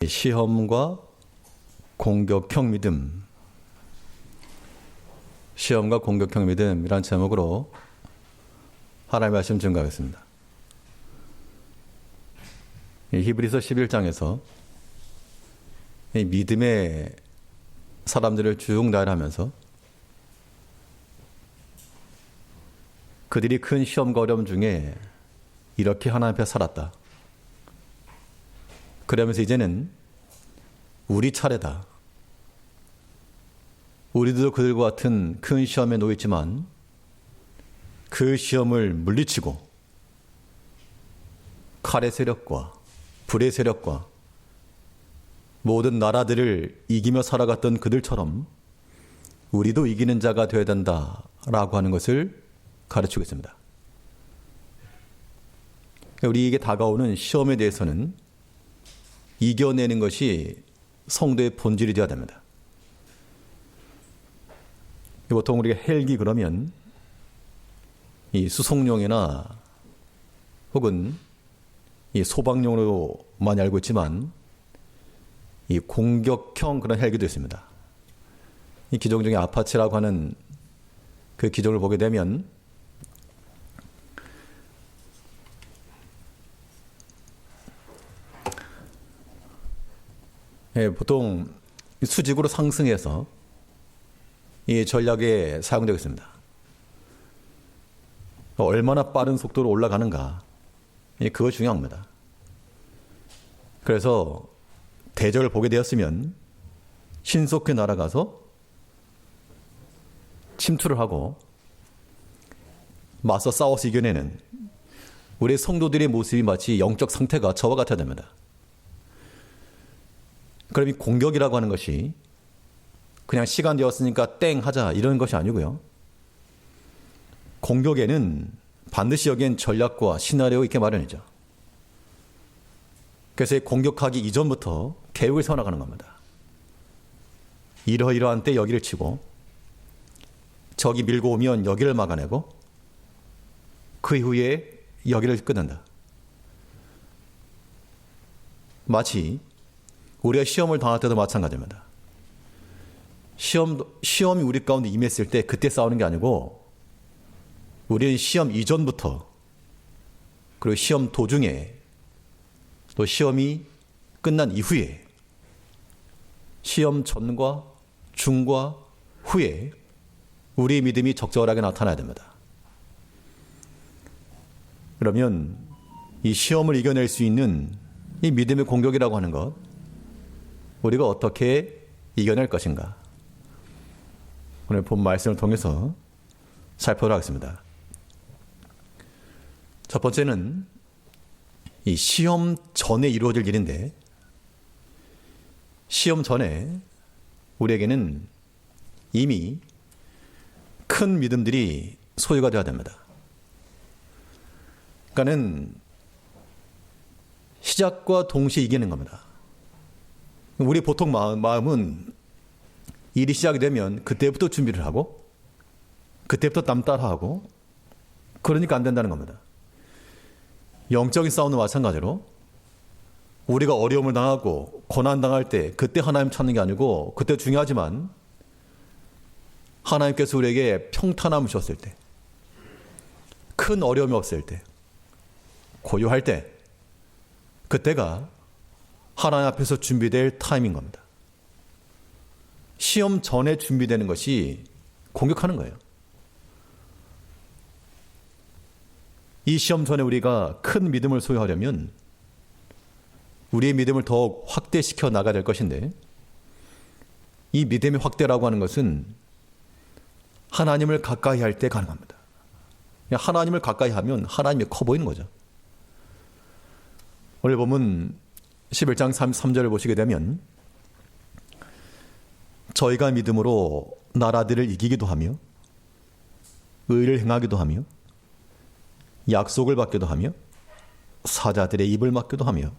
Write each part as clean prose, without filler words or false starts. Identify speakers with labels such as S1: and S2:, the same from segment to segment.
S1: 시험과 공격형 믿음, 시험과 공격형 믿음이란 제목으로 하나님의 말씀 증거하겠습니다. 히브리서 11장에서 믿음의 사람들을 쭉 나열하면서 그들이 큰 시험과 어려움 중에 이렇게 하나님 앞에 살았다. 그러면서 이제는 우리 차례다. 우리도 그들과 같은 큰 시험에 놓였지만 그 시험을 물리치고 칼의 세력과 불의 세력과 모든 나라들을 이기며 살아갔던 그들처럼 우리도 이기는 자가 되어야 된다라고 하는 것을 가르치겠습니다. 우리에게 다가오는 시험에 대해서는 이겨내는 것이 성도의 본질이 되어야 됩니다. 보통 우리가 헬기 그러면 이 수송용이나 혹은 이 소방용으로 많이 알고 있지만 이 공격형 그런 헬기도 있습니다. 이 기종 중에 아파치라고 하는 그 기종을 보게 되면 보통 수직으로 상승해서 이 전략에 사용되고 있습니다. 얼마나 빠른 속도로 올라가는가, 그거 중요합니다. 그래서 대적을 보게 되었으면 신속히 날아가서 침투를 하고 맞서 싸워서 이겨내는 우리 성도들의 모습이 마치 영적 상태가 저와 같아야 됩니다. 그럼 이 공격이라고 하는 것이 그냥 시간 되었으니까 땡 하자 이런 것이 아니고요. 공격에는 반드시 여기엔 전략과 시나리오가 있게 마련이죠. 그래서 공격하기 이전부터 계획을 세워나가는 겁니다. 이러이러한 때 여기를 치고 적이 밀고 오면 여기를 막아내고 그 이후에 여기를 끊는다. 마치 우리가 시험을 당할 때도 마찬가지입니다. 시험이 우리 가운데 임했을 때 그때 싸우는 게 아니고 우리는 시험 이전부터 그리고 시험 도중에 또 시험이 끝난 이후에 시험 전과 중과 후에 우리의 믿음이 적절하게 나타나야 됩니다. 그러면 이 시험을 이겨낼 수 있는 이 믿음의 공격이라고 하는 것 우리가 어떻게 이겨낼 것인가? 오늘 본 말씀을 통해서 살펴보도록 하겠습니다. 첫 번째는 이 시험 전에 이루어질 일인데 시험 전에 우리에게는 이미 큰 믿음들이 소유가 되어야 됩니다. 그러니까는 시작과 동시에 이기는 겁니다. 우리 보통 마음은 일이 시작이 되면 그때부터 준비를 하고 그때부터 땀 따라하고 그러니까 안 된다는 겁니다. 영적인 싸움도 마찬가지로 우리가 어려움을 당하고 고난당할 때 그때 하나님 찾는 게 아니고 그때 중요하지만 하나님께서 우리에게 평탄함을 주셨을 때 큰 어려움이 없을 때 고요할 때 그때가 하나님 앞에서 준비될 타임인 겁니다. 시험 전에 준비되는 것이 공격하는 거예요. 이 시험 전에 우리가 큰 믿음을 소유하려면 우리의 믿음을 더욱 확대시켜 나가야 될 것인데 이 믿음의 확대라고 하는 것은 하나님을 가까이 할 때 가능합니다. 하나님을 가까이 하면 하나님이 커 보이는 거죠. 오늘 보면 11장 3절을 보시게 되면 저희가 믿음으로 나라들을 이기기도 하며 의를 행하기도 하며 약속을 받기도 하며 사자들의 입을 막기도 하며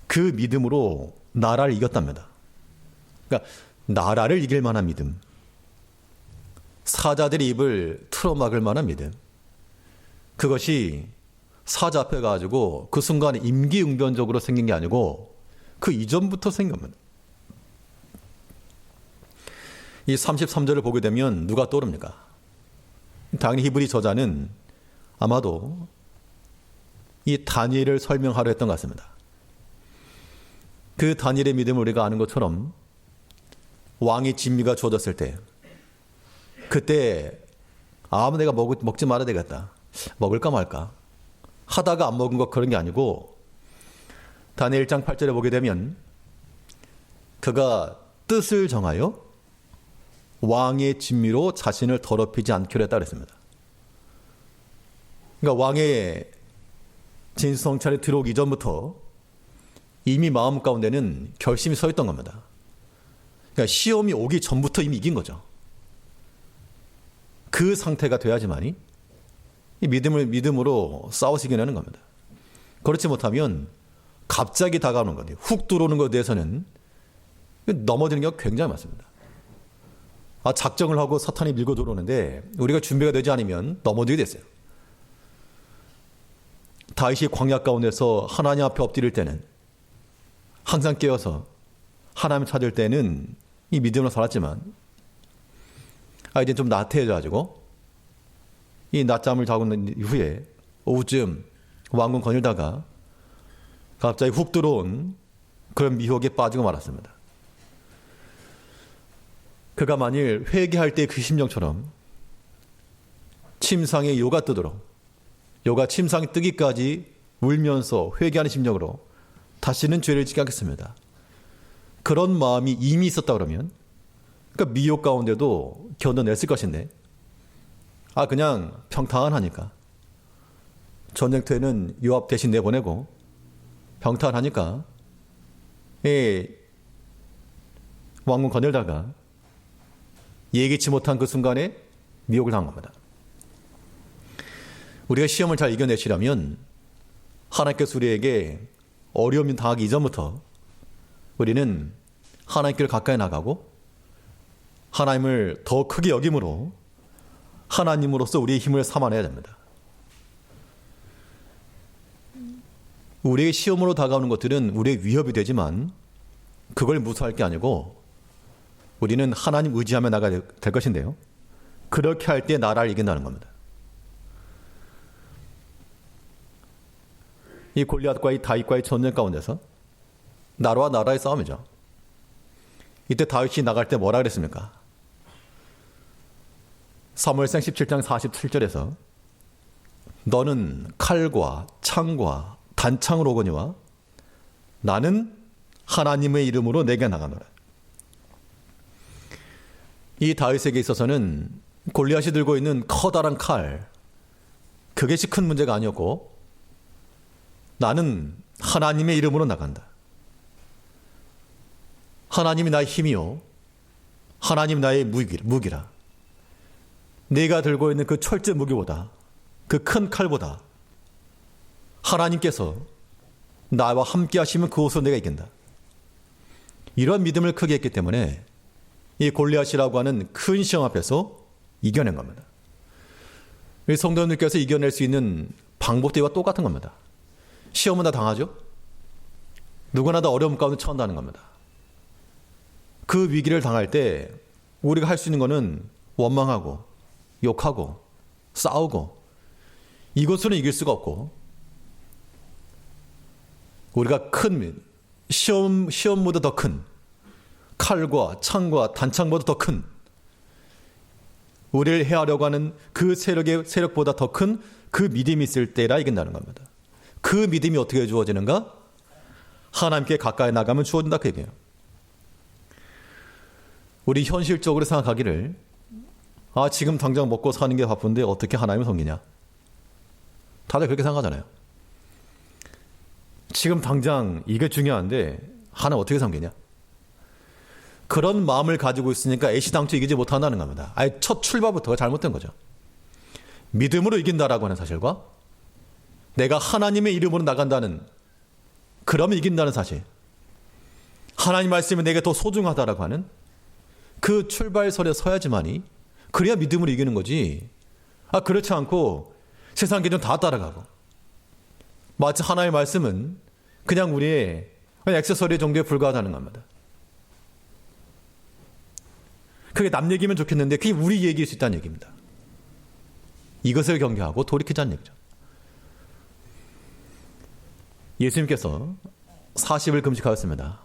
S1: 그 믿음으로 나라를 이겼답니다. 그러니까 나라를 이길 만한 믿음, 사자들의 입을 틀어막을 만한 믿음, 그것이 사잡혀가지고 그 순간에 임기응변적으로 생긴 게 아니고 그 이전부터 생긴 겁니다. 이 33절을 보게 되면 누가 떠오릅니까? 당연히 히브리 저자는 아마도 이 다니엘을 설명하려 했던 것 같습니다. 그 다니엘의 믿음을 우리가 아는 것처럼 왕의 진미가 주어졌을 때 그때 내가 먹지 말아야 되겠다. 먹을까 말까 하다가 안 먹은 것 그런 게 아니고 다니엘 1장 8절에 보게 되면 그가 뜻을 정하여 왕의 진미로 자신을 더럽히지 않기로 했다 그랬습니다. 그러니까 왕의 진수성찬에 들어오기 전부터 이미 마음 가운데는 결심이 서 있던 겁니다. 그러니까 시험이 오기 전부터 이미 이긴 거죠. 그 상태가 돼야지만이 이 믿음으로 싸우시게 되는 겁니다. 그렇지 못하면 갑자기 다가오는 건데 훅 들어오는 것에 대해서는 넘어지는 경우가 굉장히 많습니다. 작정을 하고 사탄이 밀고 들어오는데 우리가 준비가 되지 않으면 넘어지게 됐어요. 다윗이 광야 가운데서 하나님 앞에 엎드릴 때는 항상 깨어서 하나님을 찾을 때는 이 믿음으로 살았지만 이제 좀 나태해져가지고 이 낮잠을 자고 난 이후에 오후쯤 왕궁 거닐다가 갑자기 훅 들어온 그런 미혹에 빠지고 말았습니다. 그가 만일 회개할 때 그 심정처럼 침상에 요가 뜨도록 요가 침상에 뜨기까지 울면서 회개하는 심정으로 다시는 죄를 짓지 않겠습니다. 그런 마음이 이미 있었다 그러면 그러니까 미혹 가운데도 견뎌냈을 것인데 그냥 평탄하니까 전쟁터에는 요압 대신 내보내고 평탄하니까 왕궁 거닐다가 예기치 못한 그 순간에 미혹을 당한 겁니다. 우리가 시험을 잘 이겨내시려면 하나님께서 우리에게 어려움이 당하기 이전부터 우리는 하나님께를 가까이 나가고 하나님을 더 크게 여김으로 하나님으로서 우리의 힘을 삼아내야 됩니다. 우리의 시험으로 다가오는 것들은 우리의 위협이 되지만 그걸 무서워할 게 아니고 우리는 하나님 의지하며 나가야 될 것인데요. 그렇게 할 때 나라를 이긴다는 겁니다. 이 골리앗과 이 다윗과의 전쟁 가운데서 나라와 나라의 싸움이죠. 이때 다윗이 나갈 때 뭐라 그랬습니까? 사무엘상 17장 47절에서 너는 칼과 창과 단창으로 오거니와 나는 하나님의 이름으로 내게 나가노라. 이 다윗에게 있어서는 골리앗이 들고 있는 커다란 칼 그것이 큰 문제가 아니었고 나는 하나님의 이름으로 나간다. 하나님이 나의 힘이요 하나님이 나의 무기라. 내가 들고 있는 그 철제 무기보다 그 큰 칼보다 하나님께서 나와 함께 하시면 그것으로 내가 이긴다. 이런 믿음을 크게 했기 때문에 이 골리앗이라고 하는 큰 시험 앞에서 이겨낸 겁니다. 우리 성도님들께서 이겨낼 수 있는 방법들과 똑같은 겁니다. 시험은 다 당하죠. 누구나 다 어려움 가운데 처한다는 겁니다. 그 위기를 당할 때 우리가 할 수 있는 것은 원망하고 욕하고 싸우고 이것으로는 이길 수가 없고 우리가 큰 시험보다 더 큰 칼과 창과 단창보다 더 큰 우리를 해하려고 하는 그 세력보다 더 큰 그 믿음이 있을 때라 이긴다는 겁니다. 그 믿음이 어떻게 주어지는가? 하나님께 가까이 나가면 주어진다 그 얘기예요. 우리 현실적으로 생각하기를 지금 당장 먹고 사는 게 바쁜데 어떻게 하나님을 섬기냐? 다들 그렇게 생각하잖아요. 지금 당장 이게 중요한데 하나님 어떻게 섬기냐? 그런 마음을 가지고 있으니까 애시당초 이기지 못한다는 겁니다. 아예 첫 출발부터가 잘못된 거죠. 믿음으로 이긴다라고 하는 사실과 내가 하나님의 이름으로 나간다는 그러면 이긴다는 사실, 하나님 말씀이 내게 더 소중하다라고 하는 그 출발선에 서야지만이 그래야 믿음으로 이기는 거지. 그렇지 않고 세상 기준 다 따라가고 마치 하나님의 말씀은 그냥 우리의 액세서리 정도에 불과하다는 겁니다. 그게 남 얘기면 좋겠는데 그게 우리 얘기일 수 있다는 얘기입니다. 이것을 경계하고 돌이키자는 얘기죠. 예수님께서 40일 금식하였습니다.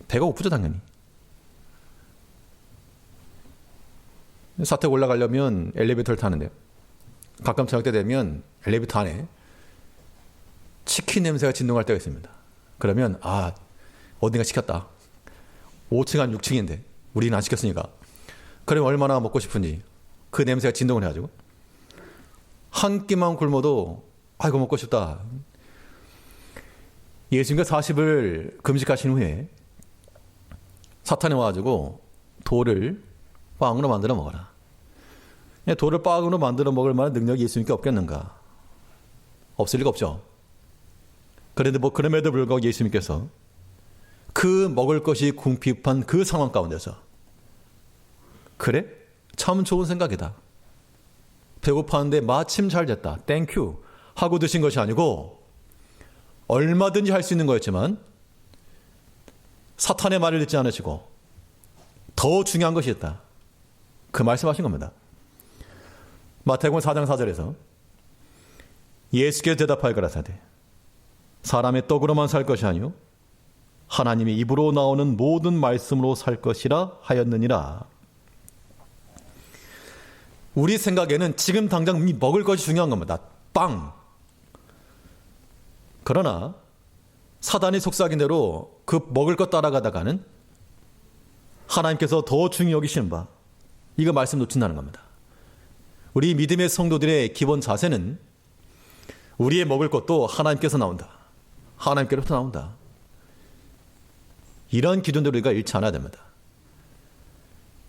S1: 배가 고프죠, 당연히. 사택 올라가려면 엘리베이터를 타는데요. 가끔 저녁 때 되면 엘리베이터 안에 치킨 냄새가 진동할 때가 있습니다. 그러면 어딘가 시켰다. 5층 한 6층인데 우리는 안 시켰으니까. 그러면 얼마나 먹고 싶은지 그 냄새가 진동을 해가지고 한 끼만 굶어도 이거 먹고 싶다. 예수님께서 40을 금식하신 후에 사탄이 와가지고 돌을 빵으로 만들어 먹어라. 돌을 빵으로 만들어 먹을 만한 능력이 예수님께 없겠는가? 없을 리가 없죠. 그런데 그럼에도 불구하고 예수님께서 그 먹을 것이 궁핍한 그 상황 가운데서 그래? 참 좋은 생각이다. 배고파하는데 마침 잘 됐다. 땡큐 하고 드신 것이 아니고 얼마든지 할 수 있는 거였지만 사탄의 말을 듣지 않으시고 더 중요한 것이 있다. 그 말씀하신 겁니다. 마태복음 4장 4절에서 예수께서 대답하여 가라사대 사람의 떡으로만 살 것이 아니요 하나님의 입으로 나오는 모든 말씀으로 살 것이라 하였느니라. 우리 생각에는 지금 당장 먹을 것이 중요한 겁니다. 빵. 그러나 사단이 속삭인 대로 그 먹을 것 따라가다가는 하나님께서 더 중히 여기시는 바 이거 말씀 놓친다는 겁니다. 우리 믿음의 성도들의 기본 자세는 우리의 먹을 것도 하나님께서 나온다. 하나님께로부터 나온다. 이런 기준대로 우리가 잃지 않아야 됩니다.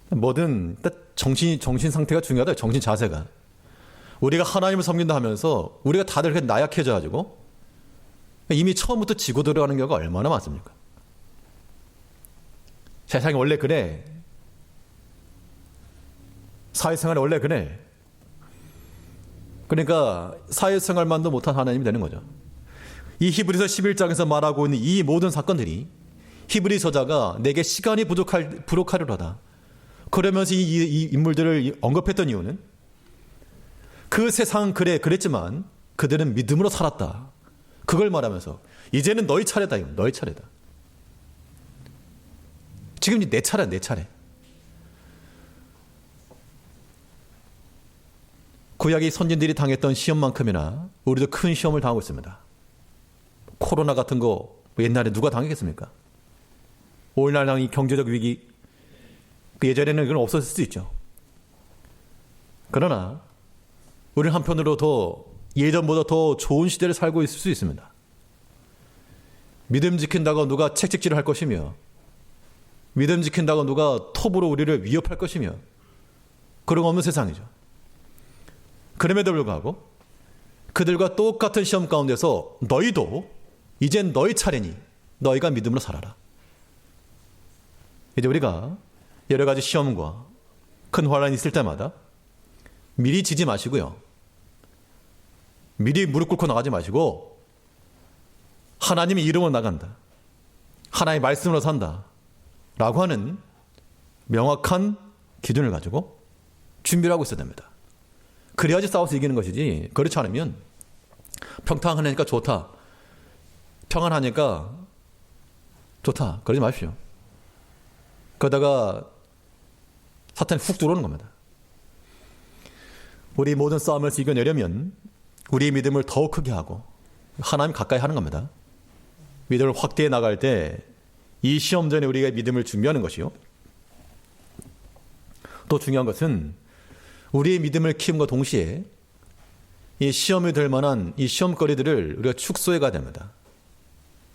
S1: 뭐든 정신 상태가 중요하다. 정신 자세가. 우리가 하나님을 섬긴다 하면서 우리가 다들 그렇게 나약해져가지고 이미 처음부터 지고 들어가는 경우가 얼마나 많습니까? 세상이 원래 그래. 사회생활이 원래 그래. 그러니까 사회생활만도 못한 하나님이 되는 거죠. 이 히브리서 11장에서 말하고 있는 이 모든 사건들이 히브리 서자가 내게 시간이 부족하리로다. 그러면서 이 인물들을 언급했던 이유는 그 세상은 그랬지만 그들은 믿음으로 살았다. 그걸 말하면서 이제는 너희 차례다. 너희 차례다. 지금 내 차례야, 내 차례. 구약의 선진들이 당했던 시험만큼이나 우리도 큰 시험을 당하고 있습니다. 코로나 같은 거 옛날에 누가 당했겠습니까? 오늘날 이 경제적 위기, 예전에는 그건 없었을 수 있죠. 그러나 우리는 한편으로 예전보다 더 좋은 시대를 살고 있을 수 있습니다. 믿음 지킨다고 누가 책찍질을 할 것이며 믿음 지킨다고 누가 톱으로 우리를 위협할 것이며 그런 거 없는 세상이죠. 그럼에도 불구하고 그들과 똑같은 시험 가운데서 너희도 이젠 너희 차례니 너희가 믿음으로 살아라. 이제 우리가 여러 가지 시험과 큰 환란이 있을 때마다 미리 지지 마시고요. 미리 무릎 꿇고 나가지 마시고 하나님의 이름으로 나간다. 하나님의 말씀으로 산다. 라고 하는 명확한 기준을 가지고 준비를 하고 있어야 됩니다. 그래야지 싸워서 이기는 것이지 그렇지 않으면 평탄하니까 좋다. 평안하니까 좋다. 그러지 마십시오. 그러다가 사탄이 훅 들어오는 겁니다. 우리 모든 싸움에서 이겨내려면 우리의 믿음을 더욱 크게 하고 하나님 가까이 하는 겁니다. 믿음을 확대해 나갈 때 이 시험 전에 우리가 믿음을 준비하는 것이요. 또 중요한 것은 우리의 믿음을 키움과 동시에 이 시험이 될 만한 이 시험거리들을 우리가 축소해 가야 됩니다.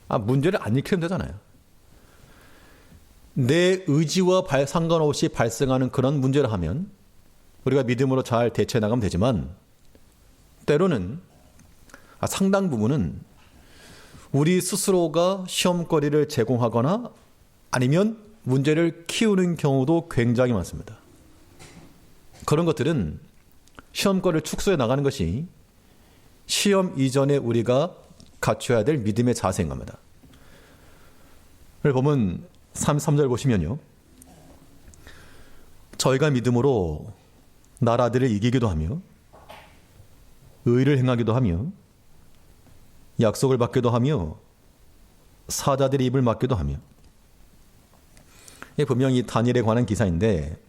S1: 문제를 안 일으키면 되잖아요. 내 의지와 상관없이 발생하는 그런 문제를 하면 우리가 믿음으로 잘 대처해 나가면 되지만 때로는 상당 부분은 우리 스스로가 시험거리를 제공하거나 아니면 문제를 키우는 경우도 굉장히 많습니다. 그런 것들은 시험거리를 축소해 나가는 것이 시험 이전에 우리가 갖춰야 될 믿음의 자세인 겁니다. 를 보면 3절 보시면요. 저희가 믿음으로 나라들을 이기기도 하며 의를 행하기도 하며 약속을 받기도 하며 사자들의 입을 막기도 하며. 이게 분명히 다니엘에 관한 기사인데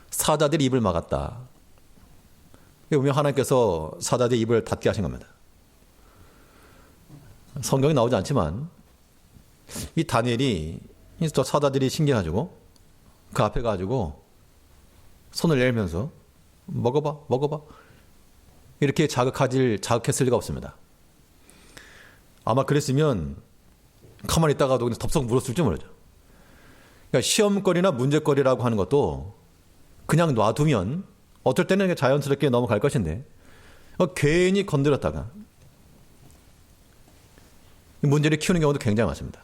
S1: 사자들의 입을 막았다. 이게 분명 하나님께서 사자들의 입을 닫게 하신 겁니다. 성경에 나오지 않지만 이 다니엘이 저 사자들이 신기해가지고 그 앞에 가지고 손을 내밀면서 먹어봐 이렇게 자극했을 리가 없습니다. 아마 그랬으면 가만히 있다가도 그냥 덥석 물었을지 모르죠. 그러니까 시험거리나 문제거리라고 하는 것도 그냥 놔두면 어떨 때는 자연스럽게 넘어갈 것인데 괜히 건드렸다가 문제를 키우는 경우도 굉장히 많습니다.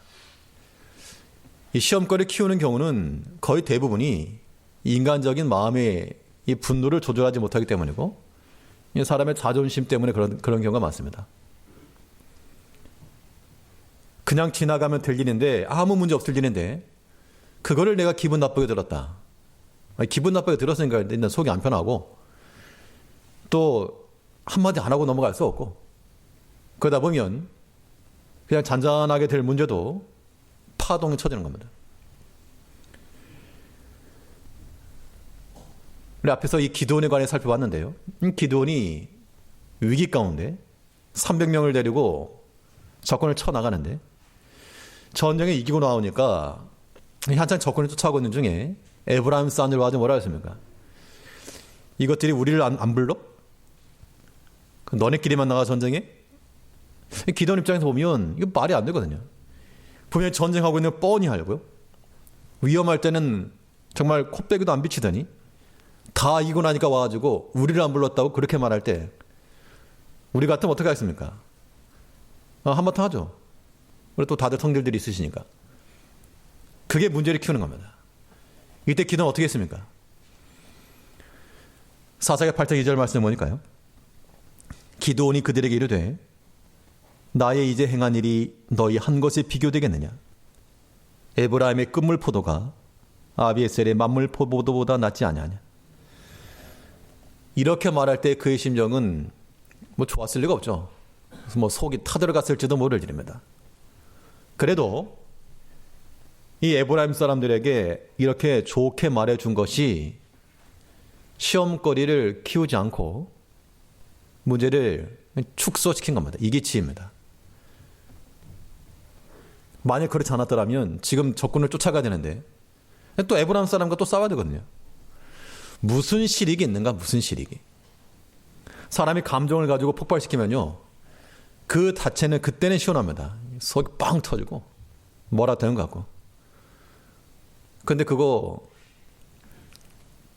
S1: 이 시험거리를 키우는 경우는 거의 대부분이 인간적인 마음의 이 분노를 조절하지 못하기 때문이고 사람의 자존심 때문에 그런 경우가 많습니다. 그냥 지나가면 될 일인데 아무 문제 없을 일인데 그거를 내가 기분 나쁘게 들었다. 기분 나쁘게 들었으니까 일단 속이 안 편하고 또 한마디 안 하고 넘어갈 수 없고 그러다 보면 그냥 잔잔하게 될 문제도 파동이 쳐지는 겁니다. 우리 앞에서 이 기드온에 관해 살펴봤는데요. 기드온이 위기 가운데 300명을 데리고 적군을 쳐나가는데 전쟁에 이기고 나오니까 한창 적군을 쫓아오고 있는 중에 에브라임 사람들 와서 뭐라 했습니까? 이것들이 우리를 안 불러? 너네끼리만 나가 전쟁에? 기드온 입장에서 보면 이거 말이 안 되거든요. 분명히 전쟁하고 있는 뻔히 알고요. 위험할 때는 정말 콧배기도 안 비치더니 다 이기고 나니까 와가지고 우리를 안 불렀다고 그렇게 말할 때 우리 같으면 어떻게 하겠습니까? 한바탕 하죠. 우리 또 다들 성질들이 있으시니까. 그게 문제를 키우는 겁니다. 이때 기도는 어떻게 했습니까? 사사기 8장 2절 말씀을 보니까요. 기드온이 그들에게 이르되 나의 이제 행한 일이 너희 한 것에 비교되겠느냐? 에브라임의 끝물 포도가 아비에셀의 만물 포도보다 낫지 아니하냐? 이렇게 말할 때 그의 심정은 뭐 좋았을 리가 없죠. 그래서 뭐 속이 타들어갔을지도 모를 일입니다. 그래도 이 에브라임 사람들에게 이렇게 좋게 말해준 것이 시험거리를 키우지 않고 문제를 축소시킨 겁니다. 이기치입니다. 만약 그렇지 않았더라면 지금 적군을 쫓아가야 되는데 또 에브라임 사람과 또 싸워야 되거든요. 무슨 실익이 있는가? 무슨 실익이. 사람이 감정을 가지고 폭발시키면요. 그 자체는 그때는 시원합니다. 속이 빵 터지고 뭐라 되는 것 같고. 근데 그거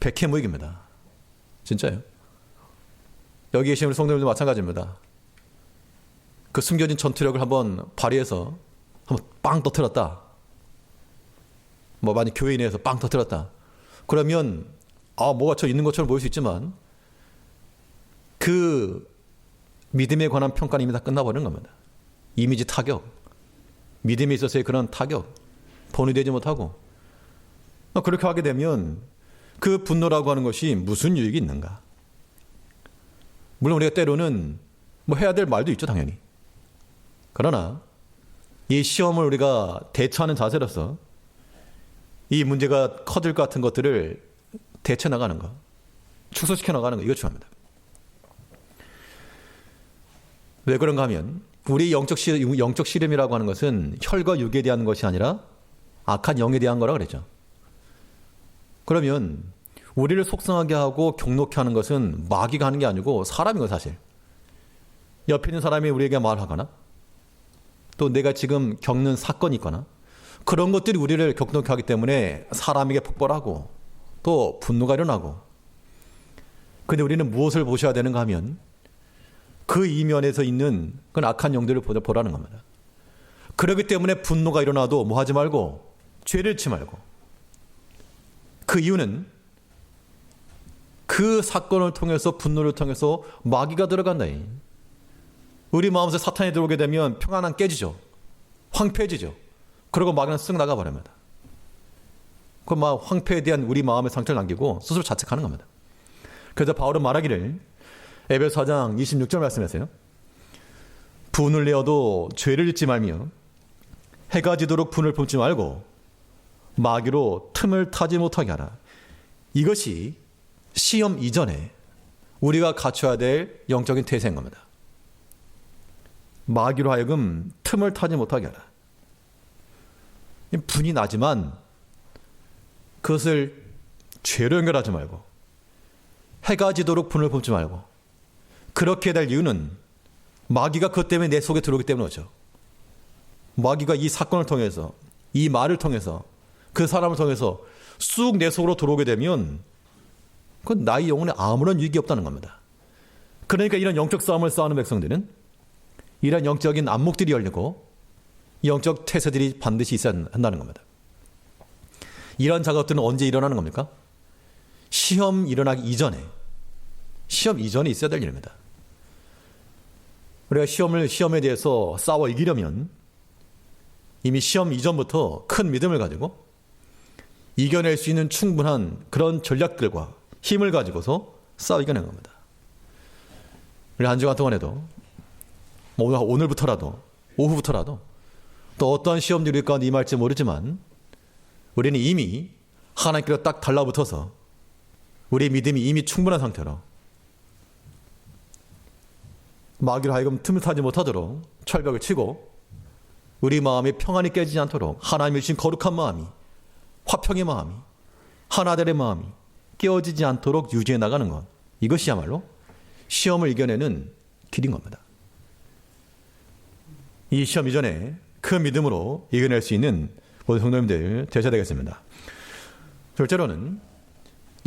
S1: 백해무익입니다. 진짜요. 여기 계신 우리 성도님도 마찬가지입니다. 그 숨겨진 전투력을 한번 발휘해서 한번 빵 터뜨렸다. 뭐 만약 교회 내에서 빵 터뜨렸다. 그러면 뭐가 저 있는 것처럼 보일 수 있지만 그 믿음에 관한 평가는 이미 다 끝나버리는 겁니다. 이미지 타격, 믿음에 있어서의 그런 타격, 본위되지 못하고 그렇게 하게 되면 그 분노라고 하는 것이 무슨 유익이 있는가? 물론 우리가 때로는 뭐 해야 될 말도 있죠, 당연히. 그러나 이 시험을 우리가 대처하는 자세로서 이 문제가 커질 것 같은 것들을 대처 나가는 거, 축소시켜 나가는 거, 이거 중요합니다. 왜 그런가 하면 우리 영적 시름이라고 하는 것은 혈과 육에 대한 것이 아니라 악한 영에 대한 거라 그랬죠. 그러면 우리를 속상하게 하고 경록해 하는 것은 마귀가 하는 게 아니고 사람인 거 사실. 옆에 있는 사람이 우리에게 말하거나 또 내가 지금 겪는 사건이 있거나 그런 것들이 우리를 격동케 하기 때문에 사람에게 폭발하고 또 분노가 일어나고. 근데 우리는 무엇을 보셔야 되는가 하면 그 이면에서 있는 그런 악한 영들을 보라는 겁니다. 그렇기 때문에 분노가 일어나도 뭐 하지 말고 죄를 짓지 말고. 그 이유는 그 사건을 통해서 분노를 통해서 마귀가 들어간다. 우리 마음속에 사탄이 들어오게 되면 평안은 깨지죠. 황폐해지죠. 그러고 마귀는 쓱 나가버립니다. 그 황폐에 대한 우리 마음의 상처를 남기고 스스로 자책하는 겁니다. 그래서 바울은 말하기를 에베소 4장 26절 말씀하세요. 분을 내어도 죄를 짓지 말며 해가 지도록 분을 품지 말고 마귀로 틈을 타지 못하게 하라. 이것이 시험 이전에 우리가 갖춰야 될 영적인 태세인 겁니다. 마귀로 하여금 틈을 타지 못하게 하라. 분이 나지만 그것을 죄로 연결하지 말고 해가 지도록 분을 품지 말고 그렇게 될 이유는 마귀가 그것 때문에 내 속에 들어오기 때문에 오죠. 마귀가 이 사건을 통해서 이 말을 통해서 그 사람을 통해서 쑥 내 속으로 들어오게 되면 그건 나의 영혼에 아무런 유익이 없다는 겁니다. 그러니까 이런 영적 싸움을 싸우는 백성들은 이런 영적인 안목들이 열리고 영적 태세들이 반드시 있어야 한다는 겁니다. 이런 작업들은 언제 일어나는 겁니까? 시험 일어나기 이전에 있어야 될 일입니다. 우리가 시험에 대해서 싸워 이기려면 이미 시험 이전부터 큰 믿음을 가지고 이겨낼 수 있는 충분한 그런 전략들과 힘을 가지고서 싸워 이겨내는 겁니다. 우리 한 주간 동안에도 오늘부터라도 오후부터라도 또 어떠한 시험들이 우리 가운데 임할지 모르지만 우리는 이미 하나님께로 딱 달라붙어서 우리의 믿음이 이미 충분한 상태로 마귀로 하여금 틈을 타지 못하도록 철벽을 치고 우리 마음이 평안이 깨지지 않도록 하나님이 주신 거룩한 마음이 화평의 마음이 하나됨의 마음이 깨어지지 않도록 유지해 나가는 것, 이것이야말로 시험을 이겨내는 길인 겁니다. 이 시험 이전에 큰 믿음으로 이겨낼 수 있는 모든 성도님들 되셔야 되겠습니다. 둘째로는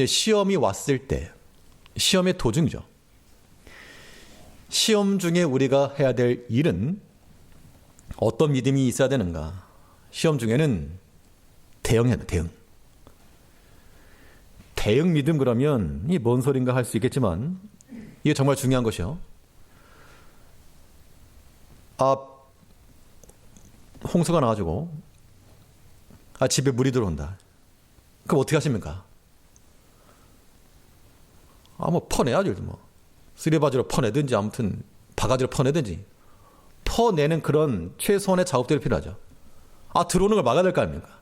S1: 시험이 왔을 때 시험의 도중이죠. 시험 중에 우리가 해야 될 일은 어떤 믿음이 있어야 되는가? 시험 중에는 대응해야 돼. 대응 믿음 그러면 이게 뭔 소린가 할 수 있겠지만 이게 정말 중요한 것이요. 홍수가 나가지고 집에 물이 들어온다. 그럼 어떻게 하십니까? 퍼내야죠. 쓰레바지로 퍼내든지 아무튼 바가지로 퍼내든지 퍼내는 그런 최소한의 작업들이 필요하죠. 들어오는 걸 막아야 될 거 아닙니까?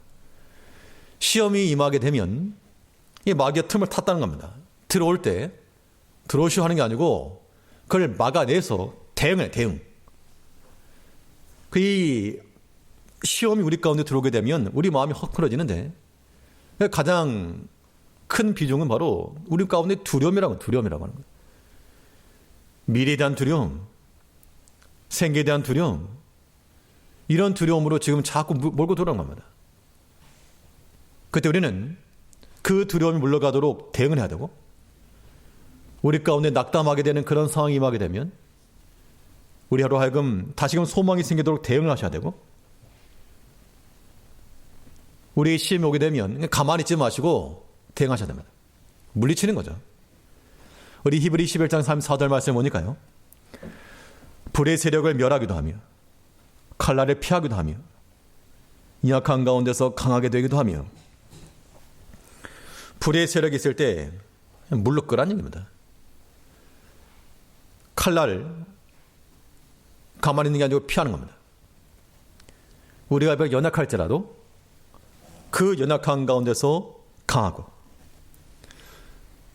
S1: 시험이 임하게 되면 이 마귀가 틈을 탔다는 겁니다. 들어올 때 들어오시오 하는 게 아니고 그걸 막아내서 대응해. 이 시험이 우리 가운데 들어오게 되면 우리 마음이 헛걸어지는데 가장 큰 비중은 바로 우리 가운데 두려움이라고 하는 거예요. 미래에 대한 두려움, 생계에 대한 두려움, 이런 두려움으로 지금 자꾸 몰고 돌아온 겁니다. 그때 우리는 그 두려움이 물러가도록 대응을 해야 되고 우리 가운데 낙담하게 되는 그런 상황이 임하게 되면 우리 하루 하여금 다시금 소망이 생기도록 대응을 하셔야 되고 우리 시험이 오게 되면 가만히 있지 마시고 대응하셔야 됩니다. 물리치는 거죠. 우리 히브리 11장 34절 말씀 보니까요. 불의 세력을 멸하기도 하며 칼날을 피하기도 하며 약한 가운데서 강하게 되기도 하며 불의 세력이 있을 때 물로 끄라는 얘기입니다. 칼날을 가만히 있는 게 아니고 피하는 겁니다. 우리가 비록 연약할지라도 그 연약한 가운데서 강하고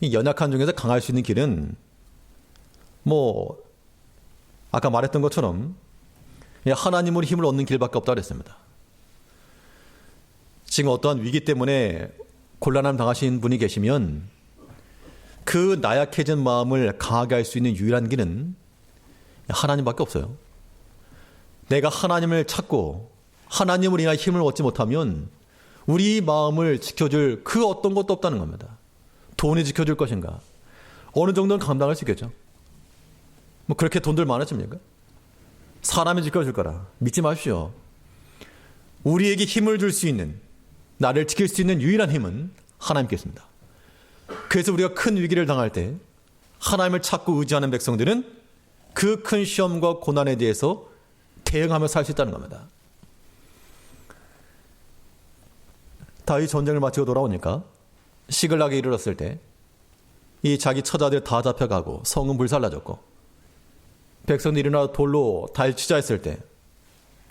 S1: 이 연약한 중에서 강할 수 있는 길은 아까 말했던 것처럼 하나님으로 힘을 얻는 길밖에 없다고 했습니다. 지금 어떠한 위기 때문에 곤란함 당하신 분이 계시면 그 나약해진 마음을 강하게 할 수 있는 유일한 길은 하나님밖에 없어요. 내가 하나님을 찾고 하나님을 인하여 힘을 얻지 못하면 우리 마음을 지켜줄 그 어떤 것도 없다는 겁니다. 돈이 지켜줄 것인가? 어느 정도는 감당할 수 있겠죠. 그렇게 돈들 많으십니까? 사람이 지켜줄 거라 믿지 마십시오. 우리에게 힘을 줄 수 있는, 나를 지킬 수 있는 유일한 힘은 하나님께 있습니다. 그래서 우리가 큰 위기를 당할 때 하나님을 찾고 의지하는 백성들은 그 큰 시험과 고난에 대해서 대응하며 살 수 있다는 겁니다. 다윗 전쟁을 마치고 돌아오니까 시글락에 이르렀을 때 이 자기 처자들 다 잡혀가고 성은 불살라졌고 백성들이 일어나 돌로 다윗 치자했을 때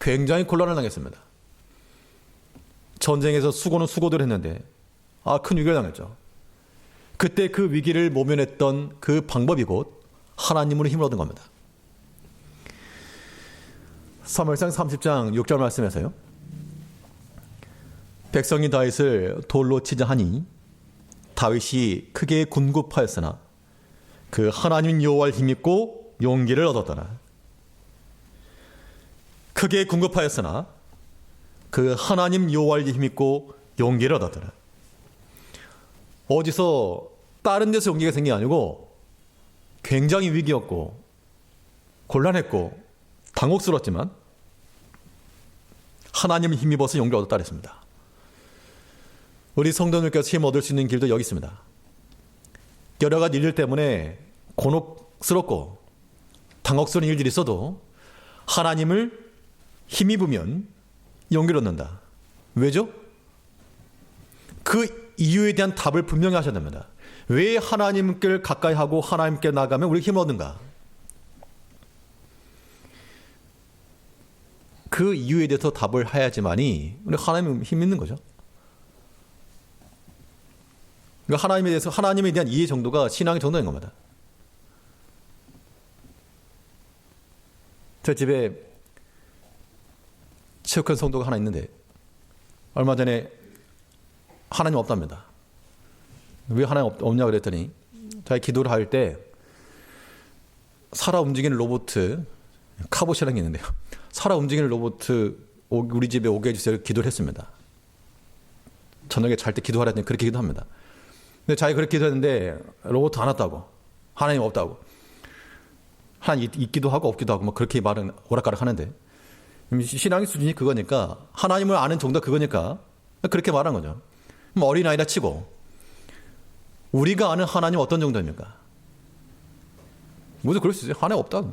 S1: 굉장히 곤란을 당했습니다. 전쟁에서 수고는 수고들 했는데 큰 위기를 당했죠. 그때 그 위기를 모면했던 그 방법이 곧 하나님으로 힘을 얻은 겁니다. 사무엘상 30장 6절 말씀에서요. 백성이 다윗을 돌로 치자 하니 다윗이 크게 군급하였으나 그 하나님 여호와를 힘입고 용기를 얻었더라. 크게 군급하였으나 그 하나님 여호와를 힘입고 용기를 얻었더라. 어디서 다른 데서 용기가 생긴 게 아니고 굉장히 위기였고 곤란했고 당혹스러웠지만 하나님을 힘입어서 용기를 얻었다 그랬습니다. 우리 성도님께서 힘 얻을 수 있는 길도 여기 있습니다. 여러 가지 일들 때문에 곤혹스럽고 당혹스러운 일들이 있어도 하나님을 힘입으면 용기를 얻는다. 왜죠? 그 이유에 대한 답을 분명히 하셔야 됩니다. 왜 하나님께 가까이 하고 하나님께 나가면 우리가 힘을 얻는가? 그 이유에 대해서 답을 해야지만이 우리 하나님 힘 있는 거죠. 그러니까 하나님에 대한 이해 정도가 신앙의 정도인 겁니다. 제 집에 체육관 성도가 하나 있는데 얼마 전에 하나님 없답니다. 왜 하나님 없냐 그랬더니 자기 기도를 할 때 살아 움직이는 로봇 카봇이라는 게 있는데요. 살아 움직이는 로봇 우리 집에 오게 해주세요. 기도를 했습니다. 저녁에 잘 때 기도하라 했더니 그렇게 기도합니다. 근데 자기 그렇게 기도했는데 로봇 안 왔다고, 하나님 없다고, 하나님 있기도 하고 없기도 하고 뭐 그렇게 말은 오락가락 하는데 신앙의 수준이 그거니까 하나님을 아는 정도가 그거니까 그렇게 말한 거죠. 어린아이라 치고 우리가 아는 하나님 어떤 정도입니까? 모두 그럴 수 있어요. 하나님 없다.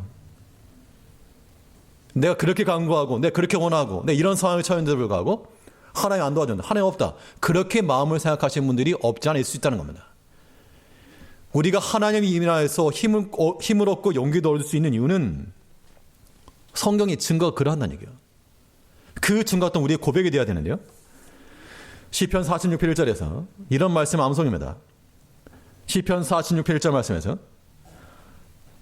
S1: 내가 그렇게 간구하고 내가 그렇게 원하고 내가 이런 상황에 처했는데도 불구하고 하나님 안 도와준다. 하나님 없다. 그렇게 마음을 생각하시는 분들이 없지 않을 수 있다는 겁니다. 우리가 하나님의 임하에서 힘을 얻고 용기도 얻을 수 있는 이유는 성경의 증거가 그러한다는 얘기예요. 그 증거가 또 우리의 고백이 되어야 되는데요. 시편 46편 1절에서 이런 말씀 암송입니다. 시편 46편 1절 말씀에서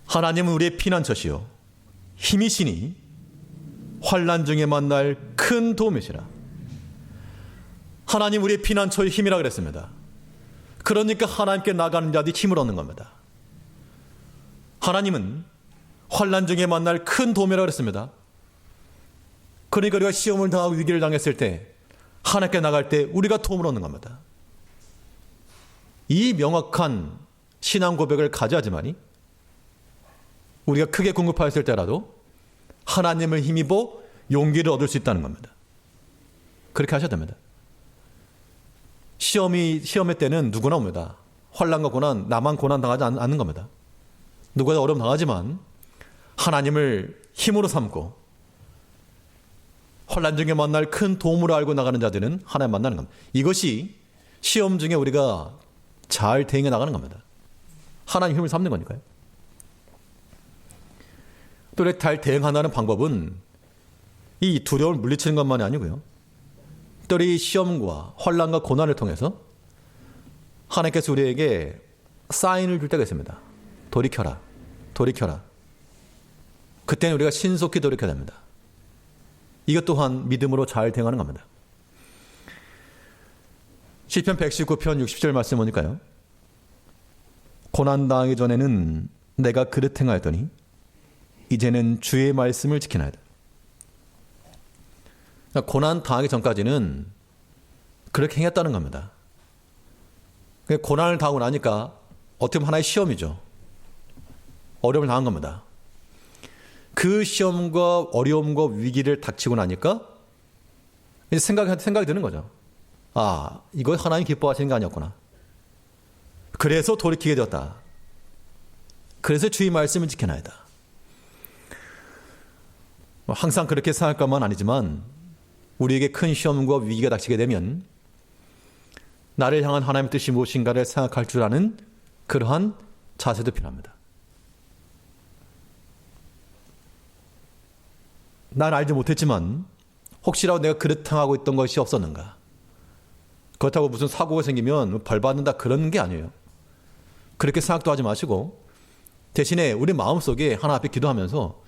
S1: 하나님은 우리의 피난처시요 힘이시니 환난 중에 만날 큰 도움이시라. 하나님 우리의 피난처의 힘이라 그랬습니다. 그러니까 하나님께 나가는 자들이 힘을 얻는 겁니다. 하나님은 환난 중에 만날 큰 도움이라 그랬습니다. 그러니까 우리가 시험을 당하고 위기를 당했을 때 하나님께 나갈 때 우리가 도움을 얻는 겁니다. 이 명확한 신앙 고백을 가져야지만이 우리가 크게 궁급하였을 때라도 하나님을 힘입어 용기를 얻을 수 있다는 겁니다. 그렇게 하셔야 됩니다. 시험의 때는 누구나 옵니다. 환난과 고난, 나만 고난 당하지 않는 겁니다. 누구나 어려움 당하지만 하나님을 힘으로 삼고 환난 중에 만날 큰 도움으로 알고 나가는 자들은 하나님 만나는 겁니다. 이것이 시험 중에 우리가 잘 대응해 나가는 겁니다. 하나님 힘을 삼는 거니까요. 또 잘 대응한다는 방법은 이 두려움을 물리치는 것만이 아니고요. 또 이 시험과 환난과 고난을 통해서 하나님께서 우리에게 사인을 줄 때가 있습니다. 돌이켜라. 돌이켜라. 그때는 우리가 신속히 돌이켜야 됩니다. 이것 또한 믿음으로 잘 대응하는 겁니다. 시편 119편 60절 말씀 보니까요. 고난당하기 전에는 내가 그릇 행하였더니 이제는 주의 말씀을 지키나이다. 고난 당하기 전까지는 그렇게 행했다는 겁니다. 고난을 당하고 나니까 어떻게 보면 하나의 시험이죠. 어려움을 당한 겁니다. 그 시험과 어려움과 위기를 닥치고 나니까 이제 생각이 드는 거죠. 아, 이거 하나님 기뻐하시는 게 아니었구나. 그래서 돌이키게 되었다. 그래서 주의 말씀을 지켜놔야다. 항상 그렇게 생각할 것만 아니지만 우리에게 큰 시험과 위기가 닥치게 되면 나를 향한 하나님의 뜻이 무엇인가를 생각할 줄 아는 그러한 자세도 필요합니다. 난 알지 못했지만 혹시라도 내가 그릇 행하고 있던 것이 없었는가. 그렇다고 무슨 사고가 생기면 벌 받는다 그런 게 아니에요. 그렇게 생각도 하지 마시고 대신에 우리 마음속에 하나님 앞에 기도하면서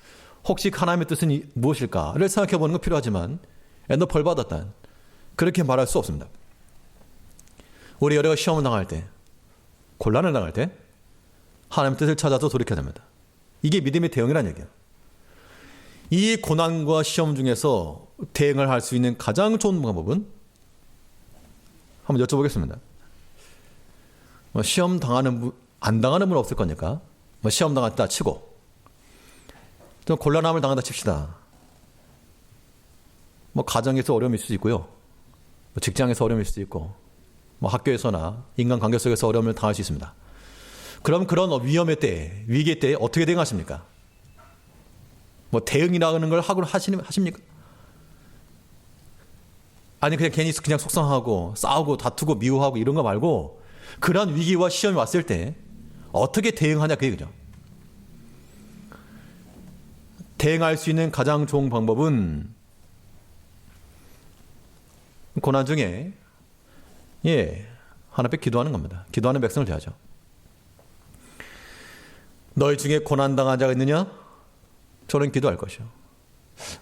S1: 혹시 하나님의 뜻은 무엇일까를 생각해 보는 건 필요하지만 너 벌 받았다 그렇게 말할 수 없습니다. 우리 여러 시험을 당할 때, 곤란을 당할 때 하나님의 뜻을 찾아서 돌이켜야 됩니다. 이게 믿음의 대응이라는 얘기예요. 이 고난과 시험 중에서 대응을 할 수 있는 가장 좋은 방법은 한번 여쭤보겠습니다. 시험 당하는 분, 안 당하는 분은 없을 거니까 시험 당했다 치고 좀 곤란함을 당한다 칩시다. 가정에서 어려움일 수도 있고요. 직장에서 어려움일 수도 있고 학교에서나 인간관계 속에서 어려움을 당할 수 있습니다. 그럼 그런 위험의 때, 위기의 때 어떻게 대응하십니까? 대응이라는 걸 하십니까? 아니 그냥 괜히 그냥 속상하고 싸우고 다투고 미워하고 이런 거 말고 그러한 위기와 시험이 왔을 때 어떻게 대응하냐 그 얘기죠. 대응할 수 있는 가장 좋은 방법은 고난 중에 하나님 앞에 기도하는 겁니다. 기도하는 백성을 대하죠. 너희 중에 고난당한 자가 있느냐? 저는 기도할 것이요.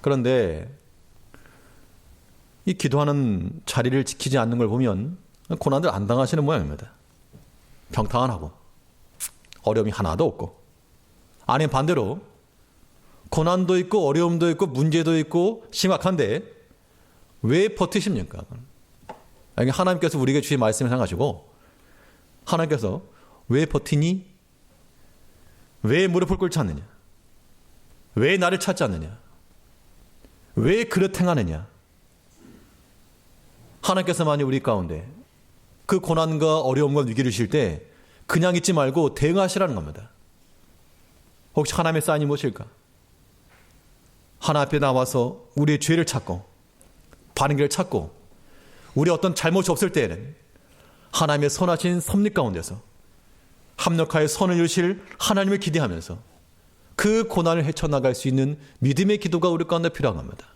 S1: 그런데 이 기도하는 자리를 지키지 않는 걸 보면 고난을 안 당하시는 모양입니다. 평탄하고 어려움이 하나도 없고, 아니 반대로 고난도 있고 어려움도 있고 문제도 있고 심각한데 왜 버티십니까? 하나님께서 우리에게 주신 말씀을 생각하시고 하나님께서 왜 버티니? 왜 무릎을 꿇지 않느냐? 왜 나를 찾지 않느냐? 왜 그릇 행하느냐? 하나님께서만이 우리 가운데 그 고난과 어려움과 위기를 주실 때 그냥 있지 말고 대응하시라는 겁니다. 혹시 하나님의 사인이 무엇일까? 하나님 앞에 나와서 우리의 죄를 찾고 바른 길을 찾고 우리 어떤 잘못이 없을 때에는 하나님의 선하신 섭리 가운데서 합력하여 선을 이루실 하나님을 기대하면서 그 고난을 헤쳐나갈 수 있는 믿음의 기도가 우리 가운데 필요한 겁니다.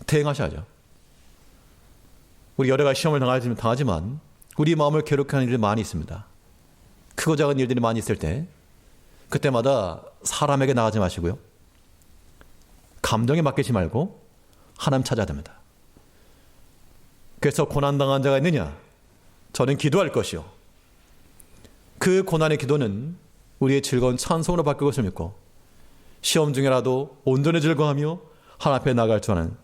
S1: 대응하셔야죠. 우리 여러 가지 시험을 당하지만 우리 마음을 괴롭히는 일이 많이 있습니다. 크고 작은 일들이 많이 있을 때 그때마다 사람에게 나가지 마시고요. 감정에 맡기지 말고 하나님 찾아야 됩니다. 그래서 고난당한 자가 있느냐? 저는 기도할 것이요. 그 고난의 기도는 우리의 즐거운 찬송으로 바뀔 것을 믿고 시험 중에라도 온전히 즐거워하며 하나님 앞에 나갈 줄 아는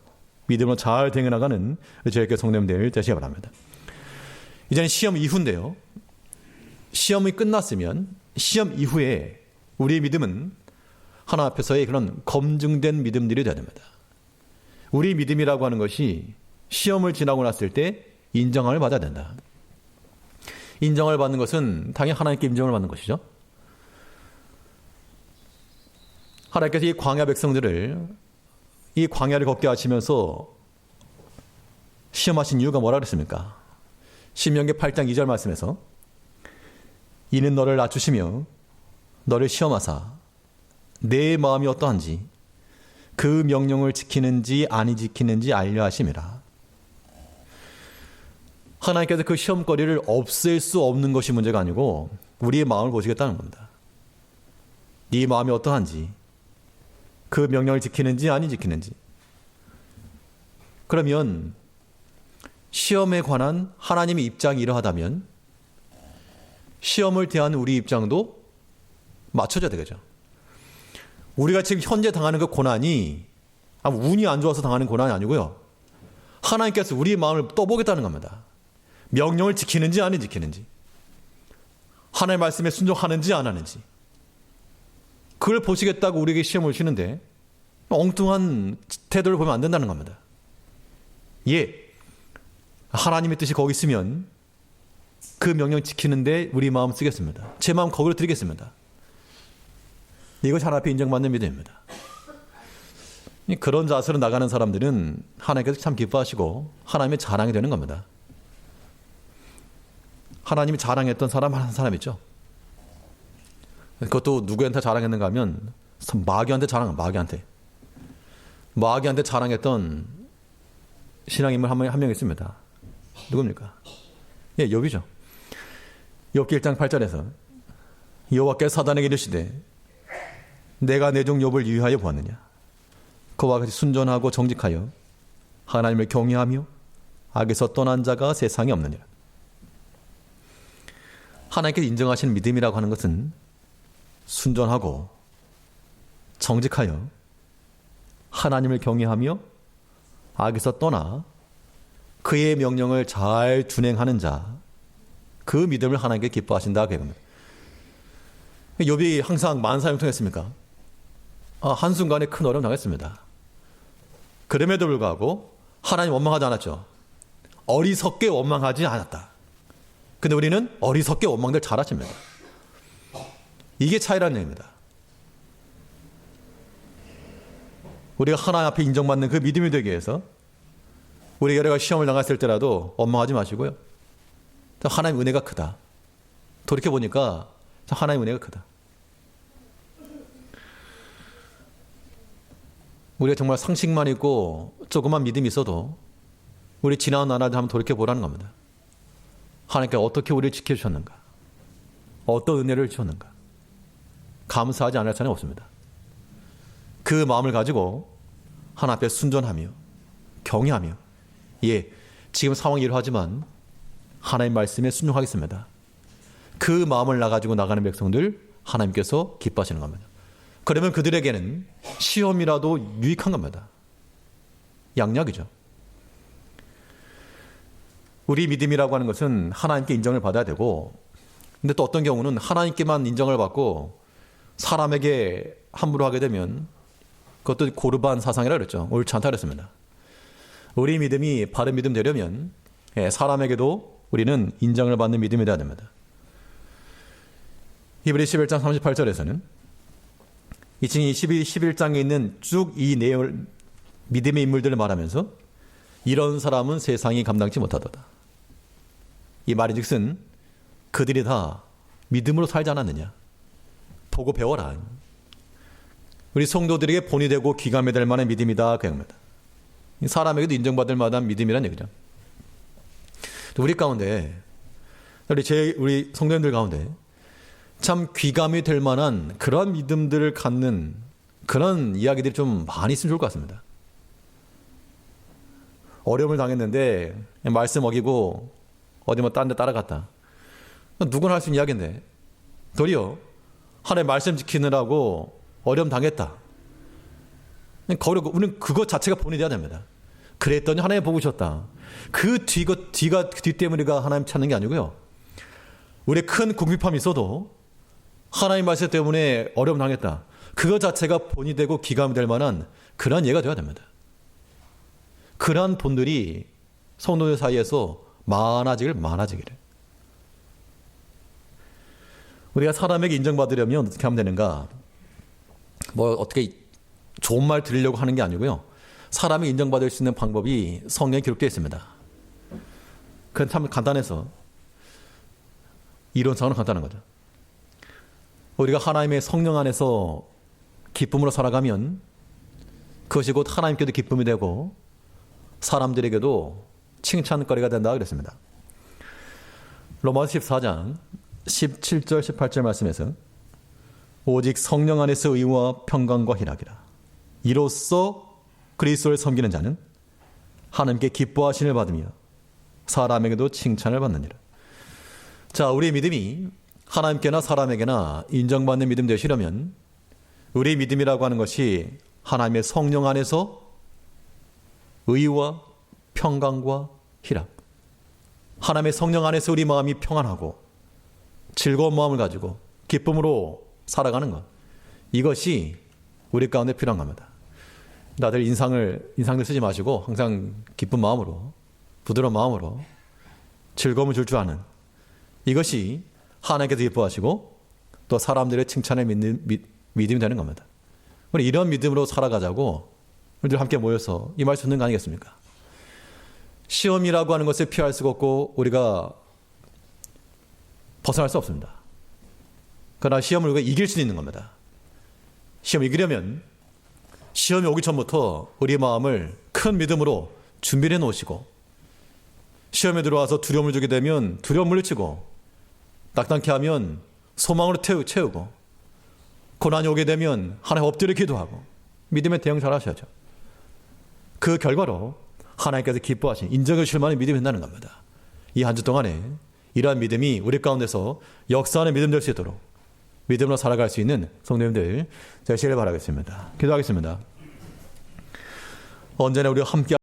S1: 믿음으로 잘 대응해 나가는 저희께 성도님들 되시기 바랍니다. 이제는 시험 이후인데요. 시험이 끝났으면 시험 이후에 우리의 믿음은 하나님 앞에서의 그런 검증된 믿음들이 되어야 됩니다. 우리 믿음이라고 하는 것이 시험을 지나고 났을 때 인정함을 받아야 된다. 인정을 받는 것은 당연히 하나님께 인정을 받는 것이죠. 하나님께서 이 광야 백성들을 이 광야를 걷게 하시면서 시험하신 이유가 뭐라 그랬습니까? 신명기 8장 2절 말씀에서 이는 너를 낮추시며 너를 시험하사 내 마음이 어떠한지 그 명령을 지키는지 아니 지키는지 알려 하심이라. 하나님께서 그 시험거리를 없앨 수 없는 것이 문제가 아니고 우리의 마음을 보시겠다는 겁니다. 네 마음이 어떠한지 그 명령을 지키는지 아니 지키는지. 그러면 시험에 관한 하나님의 입장이 이러하다면 시험을 대하는 우리 입장도 맞춰져야 되겠죠. 우리가 지금 현재 당하는 그 고난이 운이 안 좋아서 당하는 고난이 아니고요. 하나님께서 우리의 마음을 떠보겠다는 겁니다. 명령을 지키는지 아니 지키는지, 하나님의 말씀에 순종하는지 안 하는지, 그걸 보시겠다고 우리에게 시험을 주시는데 엉뚱한 태도를 보면 안 된다는 겁니다. 하나님의 뜻이 거기 있으면 그 명령 지키는데 우리 마음 쓰겠습니다. 제 마음 거기로 드리겠습니다. 이것이 하나님 앞에 인정받는 믿음입니다. 그런 자세로 나가는 사람들은 하나님께서 참 기뻐하시고 하나님의 자랑이 되는 겁니다. 하나님이 자랑했던 사람 한 사람 있죠. 그것도 누구한테 자랑했는가 하면 마귀한테 마귀한테 자랑했던 신앙인물 한 명 있습니다. 누굽니까? 예, 욥이죠. 욥기 1장 8절에서 여호와께서 사단에게 이르시되 내가 내 종 욥을 유의하여 보았느냐. 그와 같이 순전하고 정직하여 하나님을 경외하며 악에서 떠난 자가 세상에 없느니라. 하나님께서 인정하시는 믿음이라고 하는 것은 순전하고 정직하여 하나님을 경외하며 악에서 떠나 그의 명령을 잘 준행하는 자, 그 믿음을 하나님께 기뻐하신다 그겁니다. 욥이 항상 만사형통했습니까? 한순간에 큰 어려움 당했습니다. 그럼에도 불구하고 하나님 원망하지 않았죠. 어리석게 원망하지 않았다. 근데 우리는 어리석게 원망들 잘하십니다. 이게 차이라는 얘기입니다. 우리가 하나님 앞에 인정받는 그 믿음이 되기 위해서 우리가 여러 가지 시험을 당했을 때라도 원망하지 마시고요. 하나님 은혜가 크다. 돌이켜보니까 하나님 은혜가 크다. 우리가 정말 상식만 있고 조그만 믿음이 있어도 우리 지나온 나라들 한번 돌이켜보라는 겁니다. 하나님께 어떻게 우리를 지켜주셨는가, 어떤 은혜를 주셨는가, 감사하지 않을 사람이 없습니다. 그 마음을 가지고 하나님 앞에 순전하며 경외하며, 예, 지금 상황이 이러하지만 하나님 말씀에 순종하겠습니다. 그 마음을 가지고 나가는 백성들 하나님께서 기뻐하시는 겁니다. 그러면 그들에게는 시험이라도 유익한 겁니다. 양약이죠. 우리 믿음이라고 하는 것은 하나님께 인정을 받아야 되고, 근데 또 어떤 경우는 하나님께만 인정을 받고 사람에게 함부로 하게 되면 그것도 고르반 사상이라 그랬죠. 옳지 않다 그랬습니다. 우리 믿음이 바른 믿음 되려면 사람에게도 우리는 인정을 받는 믿음이 되어야 됩니다. 히브리 11장 38절에서는 11장에 있는 쭉 이 내용을, 믿음의 인물들을 말하면서 이런 사람은 세상이 감당치 못하도다. 이 말이 즉슨 그들이 다 믿음으로 살지 않았느냐. 보고 배워라. 우리 성도들에게 본이 되고 귀감이 될 만한 믿음이다 그 얘기입니다. 사람에게도 인정받을 만한 믿음이란 얘기죠. 우리 가운데, 우리 성도님들 가운데 참 귀감이 될 만한 그런 믿음들을 갖는 그런 이야기들이 좀 많이 있으면 좋을 것 같습니다. 어려움을 당했는데 말씀 어기고 어디 뭐 딴 데 따라갔다. 누구나 할 수 있는 이야기인데 도리어 하나님 말씀 지키느라고 어려움 당했다. 우리는 그것 자체가 본이 돼야 됩니다. 그랬더니 하나님 보고 오셨다. 그 뒤 때문에 우리가 하나님 찾는 게 아니고요. 우리의 큰 궁핍함이 있어도 하나님 말씀 때문에 어려움 당했다. 그것 자체가 본이 되고 기감이 될 만한 그러한 예가 되어야 됩니다. 그러한 본들이 성도들 사이에서 많아지기를. 우리가 사람에게 인정받으려면 어떻게 하면 되는가? 어떻게 좋은 말 들으려고 하는 게 아니고요. 사람이 인정받을 수 있는 방법이 성경에 기록되어 있습니다. 그건 참 간단해서 이론상으로 간단한 거죠. 우리가 하나님의 성령 안에서 기쁨으로 살아가면 그것이 곧 하나님께도 기쁨이 되고 사람들에게도 칭찬거리가 된다 그랬습니다. 로마서 14장 17절 18절 말씀에서 오직 성령 안에서 의와 평강과 희락이라. 이로써 그리스도를 섬기는 자는 하나님께 기뻐하심을 받으며 사람에게도 칭찬을 받느니라. 자, 우리의 믿음이 하나님께나 사람에게나 인정받는 믿음 되시려면 우리의 믿음이라고 하는 것이 하나님의 성령 안에서 의와 평강과 희락, 하나님의 성령 안에서 우리 마음이 평안하고 즐거운 마음을 가지고 기쁨으로 살아가는 것, 이것이 우리 가운데 필요한 겁니다. 다들 인상들 쓰지 마시고 항상 기쁜 마음으로, 부드러운 마음으로 즐거움을 줄 아는, 이것이 하나님께서 기뻐하시고 또 사람들의 칭찬을 맺는 믿음이 되는 겁니다. 우리 이런 믿음으로 살아가자고 우리들 함께 모여서 이 말씀 듣는 거 아니겠습니까? 시험이라고 하는 것을 피할 수가 없고 우리가 벗어날 수 없습니다. 그러나 시험을 우리가 이길 수 있는 겁니다. 시험을 이기려면 시험이 오기 전부터 우리의 마음을 큰 믿음으로 준비해 놓으시고, 시험에 들어와서 두려움을 주게 되면 두려움을 물리치고, 낙담케 하면 소망으로 채우고, 고난이 오게 되면 하나님 엎드려 기도하고 믿음의 대응 잘 하셔야죠. 그 결과로 하나님께서 기뻐하신 인정해 주실 만한 믿음이 된다는 겁니다. 이 한 주 동안에 이러한 믿음이 우리 가운데서 역사하는 믿음 될 수 있도록 믿음으로 살아갈 수 있는 성도님들 되시길 바라겠습니다. 기도하겠습니다. 언제나 우리가 함께